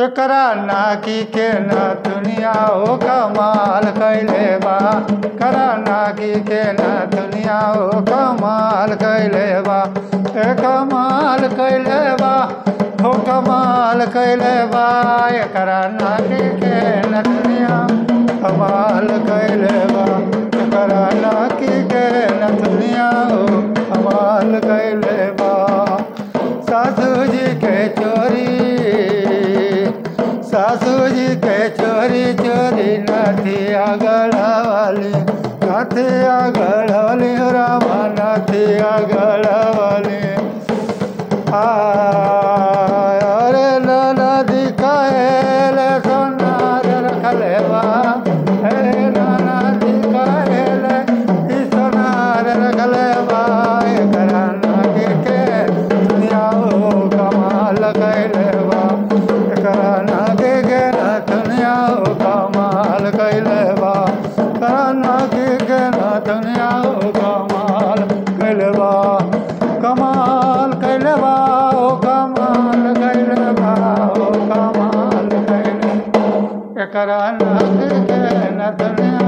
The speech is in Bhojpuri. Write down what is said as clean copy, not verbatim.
एकरा नाकी के न दुनिया हो कमाल कैले बा। करा नाकी के न दुनिया हो कमाल कैले बा। कमाल कैले बा हो कमाल कैले बा। एकरा नाकी के न दुनिया कमाल कैले बा। एकरा नाकी के न दुनिया हो कमाल कैले बा। सासू जी के चोरी सासू जी के चोरी चोरी नथिया गढ़वाली नथिया गढ़वाली रामा नथिया गढ़वाली। अरे लाला दिखाएल सोनार रखले बा। लाला दिखाएल सोनार रखले बा। एकरा नाकी के दुनिया हो कमाल कैले बा। एकरा नाकी के दुनिया हो कमाल कैले बा। एकरा नाकी के दुनिया हो कमाल कैले बा। कमाल कैले बा हो कमाल कैले बा हो कमाल कैले। एकरा नाकी के दुनिया